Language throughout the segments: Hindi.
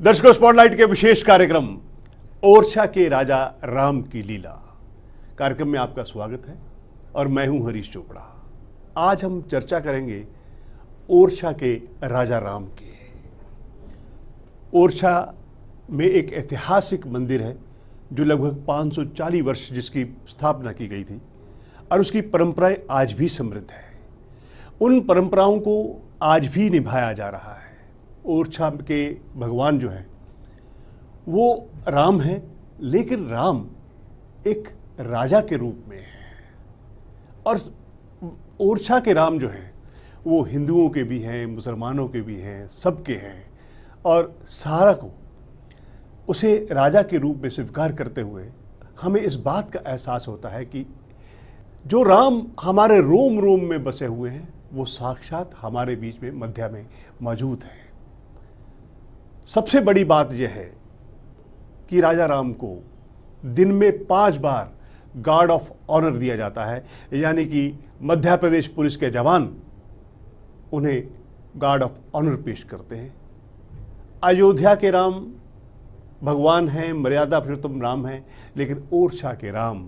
दर्शकों, स्पॉटलाइट के विशेष कार्यक्रम ओरछा के राजा राम की लीला कार्यक्रम में आपका स्वागत है और मैं हूं हरीश चोपड़ा। आज हम चर्चा करेंगे ओरछा के राजा राम की। ओरछा में एक ऐतिहासिक मंदिर है जो लगभग 540 वर्ष जिसकी स्थापना की गई थी और उसकी परंपराएं आज भी समृद्ध है। उन परंपराओं को आज भी निभाया जा रहा है। ओरछा के भगवान जो हैं वो राम हैं, लेकिन राम एक राजा के रूप में है। और ओरछा के राम जो हैं वो हिंदुओं के भी हैं, मुसलमानों के भी हैं, सबके हैं। और सारा को उसे राजा के रूप में स्वीकार करते हुए हमें इस बात का एहसास होता है कि जो राम हमारे रोम रोम में बसे हुए हैं वो साक्षात हमारे बीच में मध्य में मौजूद है। सबसे बड़ी बात यह है कि राजा राम को दिन में 5 बार गार्ड ऑफ ऑनर दिया जाता है, यानी कि मध्य प्रदेश पुलिस के जवान उन्हें गार्ड ऑफ ऑनर पेश करते हैं। अयोध्या के राम भगवान हैं, मर्यादा पुरुषोत्तम राम हैं, लेकिन ओरछा के राम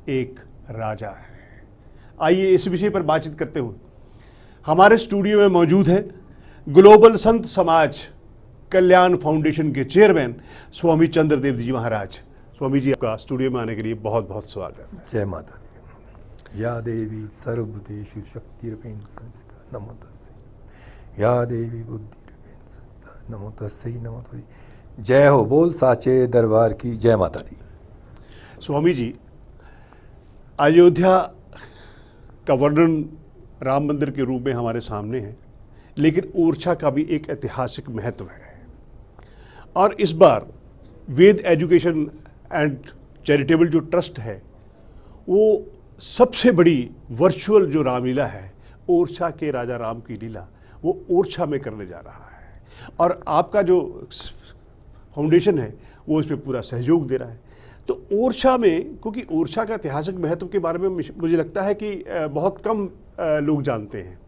एक राजा है। आइए इस विषय पर बातचीत करते हुए हमारे स्टूडियो में मौजूद है ग्लोबल संत समाज कल्याण फाउंडेशन के चेयरमैन स्वामी चंद्रदेव जी महाराज। स्वामी जी, आपका स्टूडियो में आने के लिए बहुत बहुत स्वागत। जय माता दी। या देवी सर्वभूतेषु शक्तिरूपेण संस्थिता नमो तस्यै। या देवी बुद्धिरूपेण संस्थिता नमो तस्यै नमो तस्यै। जय हो बोल साचे दरबार की जय माता दी। स्वामी जी, अयोध्या का वर्णन राम मंदिर के रूप में हमारे सामने है, लेकिन ओरछा का भी एक ऐतिहासिक महत्व है। और इस बार वेद एजुकेशन एंड चैरिटेबल जो ट्रस्ट है वो सबसे बड़ी वर्चुअल जो रामलीला है, ओरछा के राजा राम की लीला, वो ओरछा में करने जा रहा है। और आपका जो फाउंडेशन है वो इसमें पूरा सहयोग दे रहा है। तो ओरछा में, क्योंकि ओरछा का ऐतिहासिक महत्व के बारे में मुझे लगता है कि बहुत कम लोग जानते हैं,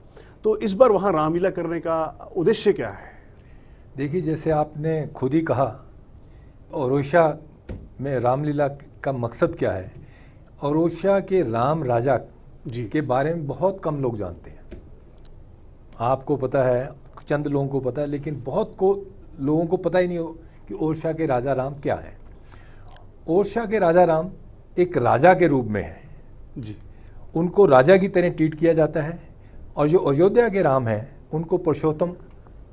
तो इस बार वहाँ रामलीला करने का उद्देश्य क्या है? देखिए, जैसे आपने खुद ही कहा, ओरछा में रामलीला का मकसद क्या है। ओरछा के राम राजा जी के बारे में बहुत कम लोग जानते हैं। आपको पता है, चंद लोगों को पता है, लेकिन बहुत को लोगों को पता ही नहीं हो कि ओरछा के राजा राम क्या है। ओरछा के राजा राम एक राजा के रूप में है जी। उनको राजा की तरह ट्रीट किया जाता है। और जो अयोध्या के राम हैं उनको पुरुषोत्तम,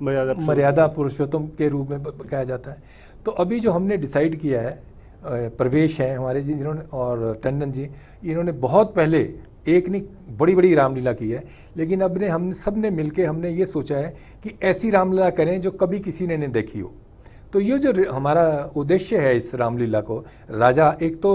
मर्यादा पुरुषोत्तम के रूप में कहा जाता है। तो अभी जो हमने डिसाइड किया है, प्रवेश हैं हमारे जी इन्होंने और टंडन जी, इन्होंने बहुत पहले एक नहीं बड़ी बड़ी रामलीला की है, लेकिन अब हम सब ने मिलकर हमने ये सोचा है कि ऐसी रामलीला करें जो कभी किसी ने नहीं देखी हो। तो ये जो हमारा उद्देश्य है इस रामलीला को, राजा एक तो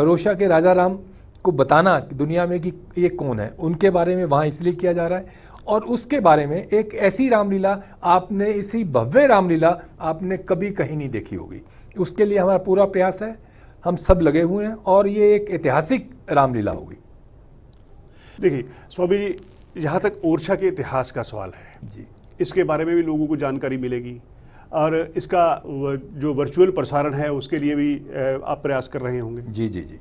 ओरछा के राजा राम को बताना दुनिया में कि ये कौन है, उनके बारे में वहाँ इसलिए किया जा रहा है। और उसके बारे में एक ऐसी रामलीला आपने, इसी भव्य रामलीला आपने कभी कहीं नहीं देखी होगी। उसके लिए हमारा पूरा प्रयास है, हम सब लगे हुए हैं और ये एक ऐतिहासिक रामलीला होगी। देखिए स्वामी जी, जहाँ तक ओरछा के इतिहास का सवाल है जी, इसके इसके बारे में भी लोगों को जानकारी मिलेगी और इसका जो वर्चुअल प्रसारण है उसके लिए भी आप प्रयास कर रहे होंगे। जी जी जी,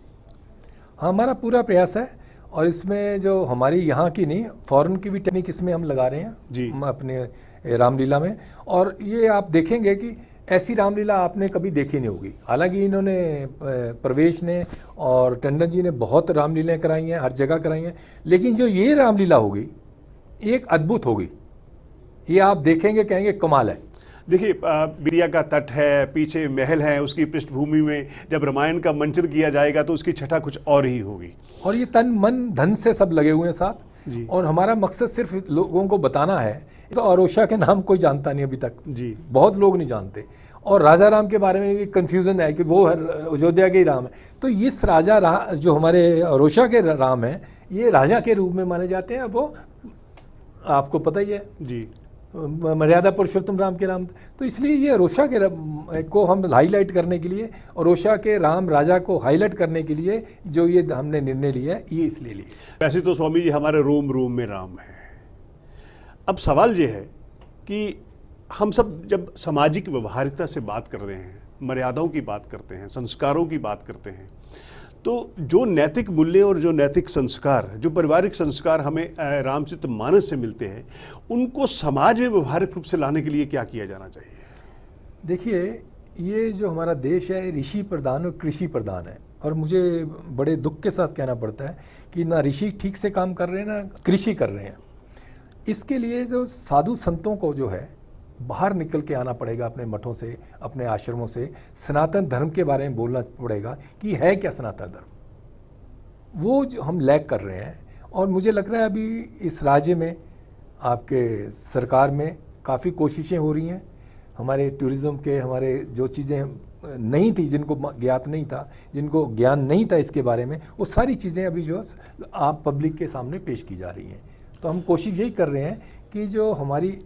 हमारा पूरा प्रयास है। और इसमें जो हमारी यहाँ की नहीं, फॉरेन की भी टेक्निक इसमें हम लगा रहे हैं जी अपने रामलीला में। और ये आप देखेंगे कि ऐसी रामलीला आपने कभी देखी नहीं होगी। हालांकि इन्होंने, प्रवेश ने और टंडन जी ने बहुत रामलीलाएं कराई हैं, हर जगह कराई हैं, लेकिन जो ये रामलीला होगी एक अद्भुत होगी। ये आप देखेंगे, कहेंगे कमाल है। देखिए, बिरिया का तट है, पीछे महल है, उसकी पृष्ठभूमि में जब रामायण का मंचन किया जाएगा तो उसकी छटा कुछ और ही होगी। और ये तन मन धन से सब लगे हुए हैं साथ जी। और हमारा मकसद सिर्फ लोगों को बताना है। तो ओरछा के नाम कोई जानता नहीं अभी तक जी, बहुत लोग नहीं जानते। और राजा राम के बारे में भी कन्फ्यूज़न है कि वो अयोध्या के ही राम है। तो इस जो हमारे ओरछा के राम हैं, ये राजा के रूप में माने जाते हैं। वो आपको पता ही है जी, मर्यादा पुरुषोत्तम राम के राम। तो इसलिए ये ओरछा के को हम हाईलाइट करने के लिए, ओरछा के राम राजा को हाईलाइट करने के लिए जो ये हमने निर्णय लिया है, ये इसलिए लिया। वैसे तो स्वामी जी हमारे रोम रोम में राम है। अब सवाल ये है कि हम सब जब सामाजिक व्यवहारिकता से बात कर रहे हैं, मर्यादाओं की बात करते हैं, संस्कारों की बात करते हैं, तो जो नैतिक मूल्य और जो नैतिक संस्कार, जो पारिवारिक संस्कार हमें रामचरितमानस से मिलते हैं, उनको समाज में व्यवहारिक रूप से लाने के लिए क्या किया जाना चाहिए? देखिए, ये जो हमारा देश है ऋषि प्रधान और कृषि प्रधान है, और मुझे बड़े दुख के साथ कहना पड़ता है कि ना ऋषि ठीक से काम कर रहे हैं ना कृषि कर रहे हैं। इसके लिए जो साधु संतों को जो है बाहर निकल के आना पड़ेगा, अपने मठों से, अपने आश्रमों से, सनातन धर्म के बारे में बोलना पड़ेगा कि है क्या सनातन धर्म। वो जो हम लैग कर रहे हैं, और मुझे लग रहा है अभी इस राज्य में आपके सरकार में काफ़ी कोशिशें हो रही हैं। हमारे टूरिज़्म के, हमारे जो चीज़ें नहीं थी, जिनको ज्ञात नहीं था, जिनको ज्ञान नहीं था इसके बारे में, वो सारी चीज़ें अभी जो आप पब्लिक के सामने पेश की जा रही हैं। तो हम कोशिश यही कर रहे हैं कि जो हमारी,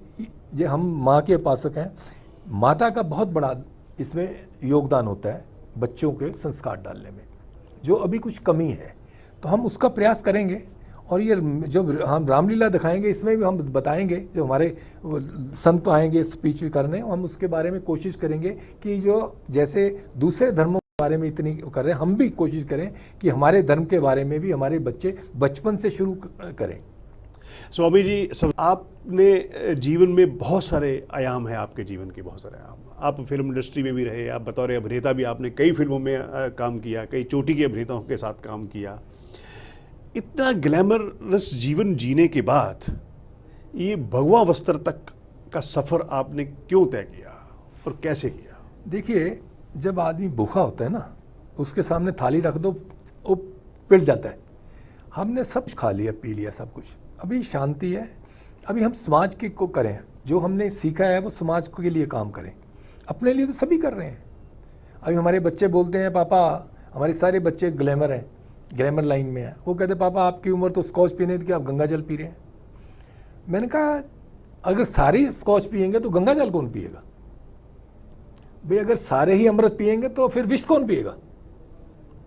जो हम माँ के उपासक हैं, माता का बहुत बड़ा इसमें योगदान होता है बच्चों के संस्कार डालने में, जो अभी कुछ कमी है, तो हम उसका प्रयास करेंगे। और ये जो हम रामलीला दिखाएंगे, इसमें भी हम बताएंगे, जो हमारे संत आएंगे स्पीच करने, हम उसके बारे में कोशिश करेंगे कि जो जैसे दूसरे धर्मों के बारे में इतनी कर रहे हैं, हम भी कोशिश करें कि हमारे धर्म के बारे में भी हमारे बच्चे बचपन से शुरू करें। स्वामी जी, आपने जीवन में बहुत सारे आयाम हैं, आपके जीवन के बहुत सारे आयाम। आप फिल्म इंडस्ट्री में भी रहे, आप बतौर अभिनेता भी आपने कई फिल्मों में काम किया, कई चोटी के अभिनेताओं के साथ काम किया। इतना ग्लैमरस जीवन जीने के बाद ये भगवा वस्त्र तक का सफ़र आपने क्यों तय किया और कैसे किया? देखिए, जब आदमी भूखा होता है ना, उसके सामने थाली रख दो, वो पिट जाता है। हमने सब खा लिया, पी लिया, सब कुछ, अभी शांति है। अभी हम समाज के को करें, जो हमने सीखा है वो समाज के लिए काम करें। अपने लिए तो सभी कर रहे हैं। अभी हमारे बच्चे बोलते हैं, पापा, हमारे सारे बच्चे ग्लैमर हैं, ग्लैमर लाइन में है, वो कहते पापा आपकी उम्र तो स्कॉच पीने की, आप गंगा जल पी रहे हैं। मैंने कहा अगर सारे स्कॉच पिएंगे तो गंगा जल कौन पिएगा भाई? अगर सारे ही अमृत पिएंगे तो फिर विष कौन पिएगा?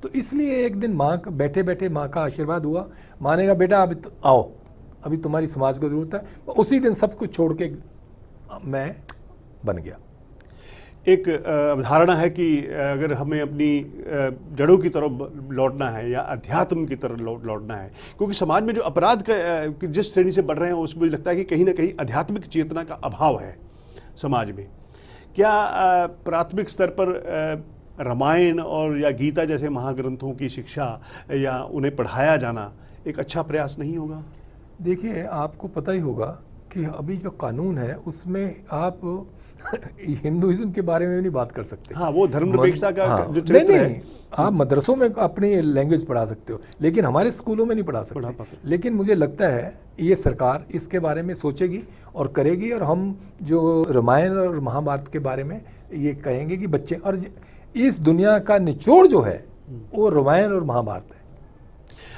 तो इसलिए एक दिन माँ बैठे बैठे माँ का आशीर्वाद हुआ। माँ ने कहा बेटा अब आओ, अभी तुम्हारी समाज को ज़रूरत है। उसी दिन सब कुछ छोड़ के मैं बन गया। एक अवधारणा है कि अगर हमें अपनी जड़ों की तरफ लौटना है या अध्यात्म की तरफ लौटना है, क्योंकि समाज में जो अपराध का जिस श्रेणी से बढ़ रहे हैं, उसमें मुझे लगता है कि कहीं ना कहीं आध्यात्मिक चेतना का अभाव है समाज में। क्या प्राथमिक स्तर पर रामायण और या गीता जैसे महाग्रंथों की शिक्षा या उन्हें पढ़ाया जाना एक अच्छा प्रयास नहीं होगा? देखिए, आपको पता ही होगा कि अभी जो कानून है उसमें आप हिंदुइज्म के बारे में भी नहीं बात कर सकते। हाँ, वो धर्मनिरपेक्षता का जो नहीं, चरित्र नहीं, आप मदरसों में अपनी लैंग्वेज पढ़ा सकते हो, लेकिन हमारे स्कूलों में नहीं पढ़ा सकते। लेकिन मुझे लगता है ये सरकार इसके बारे में सोचेगी और करेगी, और हम जो रामायण और महाभारत के बारे में ये कहेंगे कि बच्चे, और इस दुनिया का निचोड़ जो है वो रामायण और महाभारत है।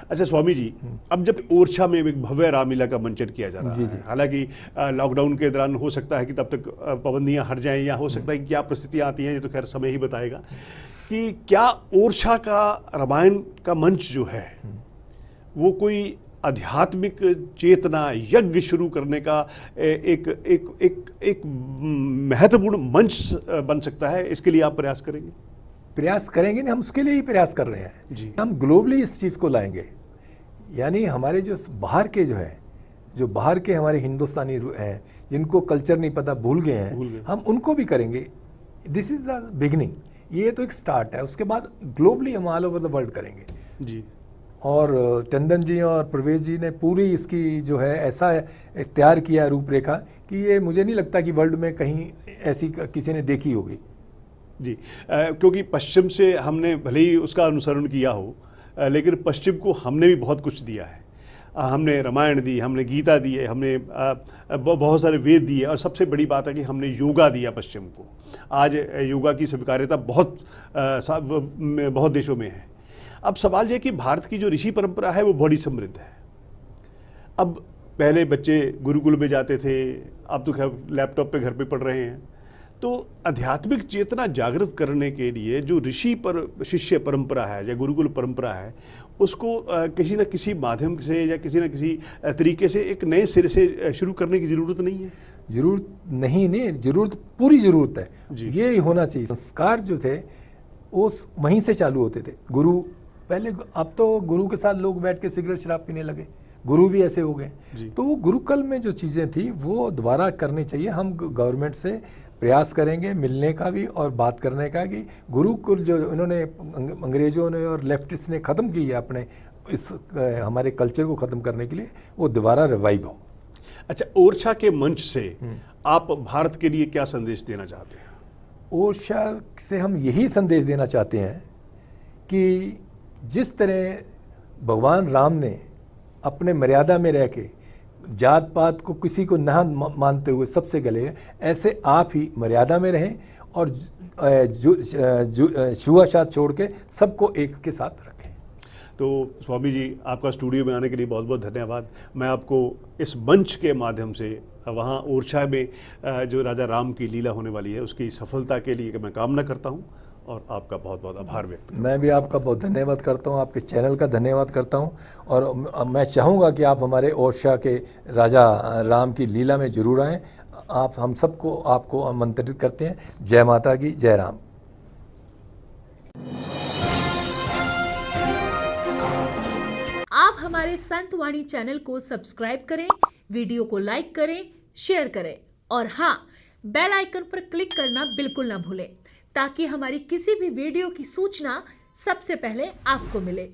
अच्छा स्वामी जी, अब जब ओरछा में एक भव्य रामलीला का मंचन किया जा रहा है, हालांकि लॉकडाउन के दौरान हो सकता है कि तब तक पाबंदियां हट जाएं, या हो सकता है कि क्या परिस्थितियां आती हैं, ये तो खैर समय ही बताएगा, कि क्या ओरछा का रामायण का मंच जो है वो कोई आध्यात्मिक चेतना यज्ञ शुरू करने का एक एक एक एक महत्वपूर्ण मंच बन सकता है? इसके लिए आप प्रयास करेंगे? प्रयास करेंगे नहीं, हम उसके लिए ही प्रयास कर रहे हैं जी। हम ग्लोबली इस चीज़ को लाएंगे, यानी हमारे जो बाहर के जो है, जो बाहर के हमारे हिंदुस्तानी हैं, जिनको कल्चर नहीं पता, भूल गए हैं, हम उनको भी करेंगे। दिस इज़ द बिगिनिंग, ये तो एक स्टार्ट है, उसके बाद ग्लोबली हम ऑल ओवर द वर्ल्ड करेंगे जी। और टंडन जी और प्रवेश जी ने पूरी इसकी जो है ऐसा तैयार किया रूपरेखा कि ये मुझे नहीं लगता कि वर्ल्ड में कहीं ऐसी किसी ने देखी होगी जी। क्योंकि पश्चिम से हमने भले ही उसका अनुसरण किया हो, लेकिन पश्चिम को हमने भी बहुत कुछ दिया है। हमने रामायण दी, हमने गीता दी है, हमने बहुत सारे वेद दिए, और सबसे बड़ी बात है कि हमने योगा दिया पश्चिम को। आज योगा की स्वीकार्यता बहुत देशों में है। अब सवाल यह कि भारत की जो ऋषि परंपरा है वो बड़ी समृद्ध है। अब पहले बच्चे गुरुकुल में जाते थे, अब तो खैर लैपटॉप पे घर पे पढ़ रहे हैं। तो आध्यात्मिक चेतना जागृत करने के लिए जो ऋषि पर शिष्य परंपरा है या गुरुकुल परंपरा है, उसको किसी न किसी माध्यम से या किसी न किसी तरीके से एक नए सिरे से शुरू करने की ज़रूरत नहीं है? जरूरत नहीं, जरूरत पूरी जरूरत है, जी। ये होना चाहिए। संस्कार जो थे वो वहीं से चालू होते थे। गुरु पहले, अब तो गुरु के साथ लोग बैठ के सिगरेट शराब पीने लगे, गुरु भी ऐसे हो गए। तो वो गुरुकुल में जो चीज़ें थी वो दोबारा करनी चाहिए। हम गवर्नमेंट से प्रयास करेंगे मिलने का भी और बात करने का कि गुरुकुल जो इन्होंने अंग्रेज़ों ने और लेफ्टिस्ट ने ख़त्म की है अपने इस हमारे कल्चर को ख़त्म करने के लिए, वो दोबारा रिवाइव हो। अच्छा, ओरछा के मंच से आप भारत के लिए क्या संदेश देना चाहते हैं? ओरछा से हम यही संदेश देना चाहते हैं कि जिस तरह भगवान राम ने अपने मर्यादा में रह के जात पात को किसी को ना मानते हुए सबसे गले, ऐसे आप ही मर्यादा में रहें और छुआछूत छोड़ के सबको एक के साथ रखें। तो स्वामी जी, आपका स्टूडियो में आने के लिए बहुत बहुत धन्यवाद। मैं आपको इस मंच के माध्यम से वहाँ ओरछा में जो राजा राम की लीला होने वाली है उसकी सफलता के लिए मैं कामना करता हूँ और आपका बहुत बहुत आभार व्यक्त करता हूँ। मैं भी आपका बहुत धन्यवाद करता हूँ, आपके चैनल का धन्यवाद करता हूँ और मैं चाहूँगा कि आप हमारे ओरछा के राजा राम की लीला में जरूर आएँ। आप हम सबको आपको आमंत्रित करते हैं। जय माता की, जय राम। आप हमारे संत वाणी चैनल को सब्सक्राइब करें, वीडियो को लाइक करें, शेयर करें और हाँ, बेल आइकन पर क्लिक करना बिल्कुल ना भूलें ताकि हमारी किसी भी वीडियो की सूचना सबसे पहले आपको मिले।